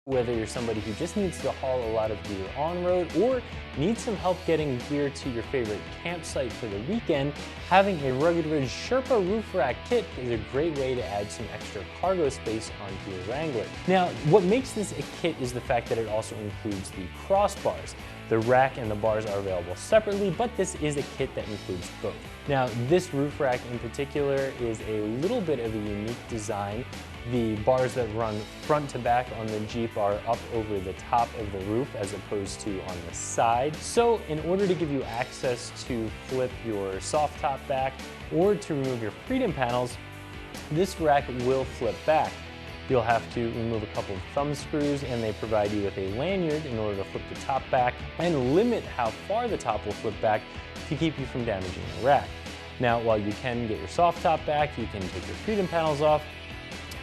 Whether you're somebody who just needs to haul a lot of gear on road or needs some help getting gear to your favorite campsite for the weekend, having a Rugged Ridge Sherpa roof rack kit is a great way to add some extra cargo space onto your Wrangler. Now, what makes this a kit is the fact that it also includes the crossbars. The rack and the bars are available separately, but this is a kit that includes both. Now, this roof rack in particular is a little bit of a unique design. The bars that run front to back on the Jeep are up over the top of the roof as opposed to on the side. So in order to give you access to flip your soft top back or to remove your freedom panels, this rack will flip back. You'll have to remove a couple of thumb screws, and they provide you with a lanyard in order to flip the top back and limit how far the top will flip back to keep you from damaging the rack. Now, while you can get your soft top back, you can take your freedom panels off,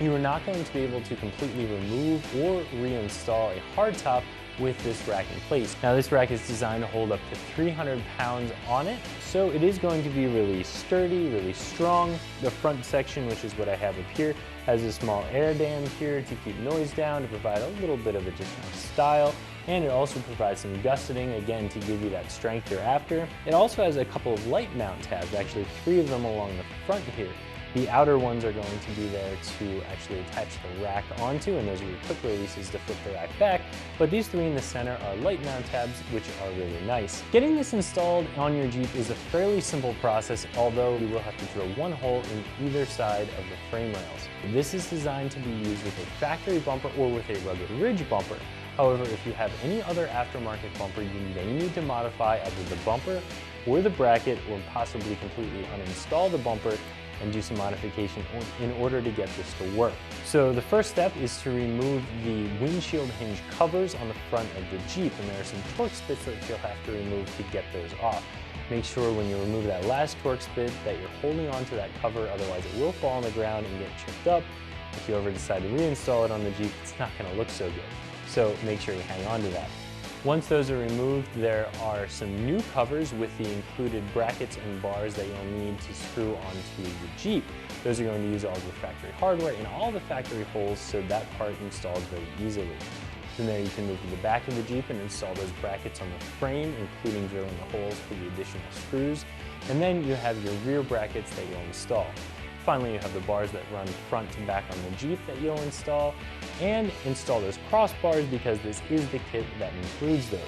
you are not going to be able to completely remove or reinstall a hardtop with this rack in place. Now, this rack is designed to hold up to 300 pounds on it, so it is going to be really sturdy, really strong. The front section, which is what I have up here, has a small air dam here to keep noise down, to provide a little bit of additional style, and it also provides some gusseting, again, to give you that strength you're after. It also has a couple of light mount tabs, actually 3 of them along the front here. The outer ones are going to be there to actually attach the rack onto, and those are your quick releases to flip the rack back. But these 3 in the center are light mount tabs, which are really nice. Getting this installed on your Jeep is a fairly simple process, although you will have to drill 1 hole in either side of the frame rails. This is designed to be used with a factory bumper or with a Rugged Ridge bumper. However, if you have any other aftermarket bumper, you may need to modify either the bumper or the bracket, or possibly completely uninstall the bumper and do some modification in order to get this to work. So the first step is to remove the windshield hinge covers on the front of the Jeep, and there are some Torx bits that you'll have to remove to get those off. Make sure when you remove that last Torx bit that you're holding onto that cover, otherwise it will fall on the ground and get chipped up. If you ever decide to reinstall it on the Jeep, it's not going to look so good. So make sure you hang on to that. Once those are removed, there are some new covers with the included brackets and bars that you'll need to screw onto the Jeep. Those are going to use all of your factory hardware in all the factory holes, so that part installs very easily. From there, you can move to the back of the Jeep and install those brackets on the frame, including drilling the holes for the additional screws. And then you have your rear brackets that you'll install. Finally, you have the bars that run front to back on the Jeep that you'll install, and install those crossbars because this is the kit that includes those.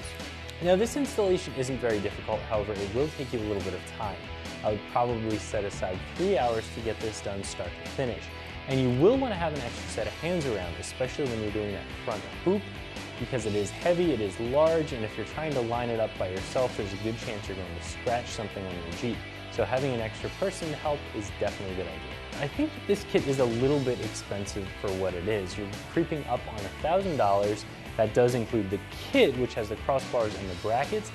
Now, this installation isn't very difficult, however, it will take you a little bit of time. I would probably set aside 3 hours to get this done start to finish. And you will want to have an extra set of hands around, especially when you're doing that front hoop, because it is heavy, it is large, and if you're trying to line it up by yourself, there's a good chance you're going to scratch something on your Jeep. So having an extra person to help is definitely a good idea. I think that this kit is a little bit expensive for what it is. You're creeping up on $1,000. That does include the kit, which has the crossbars and the brackets,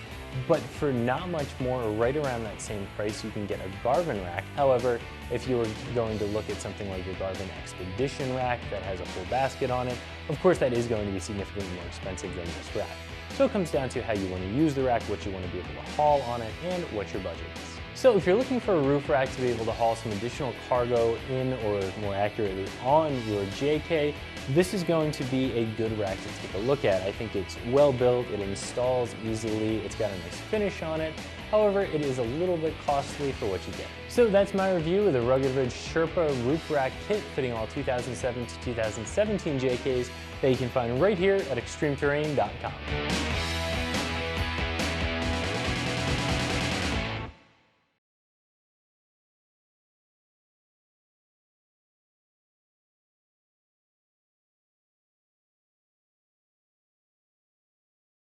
but for not much more, or right around that same price, you can get a Garvin rack. However, if you were going to look at something like your Garvin Expedition rack that has a full basket on it, of course that is going to be significantly more expensive than this rack. So it comes down to how you want to use the rack, what you want to be able to haul on it, and what your budget is. So if you're looking for a roof rack to be able to haul some additional cargo in, or more accurately on your JK, this is going to be a good rack to take a look at. I think it's well built, it installs easily, it's got a nice finish on it. However, it is a little bit costly for what you get. So that's my review of the Rugged Ridge Sherpa roof rack kit fitting all 2007 to 2017 JKs that you can find right here at ExtremeTerrain.com.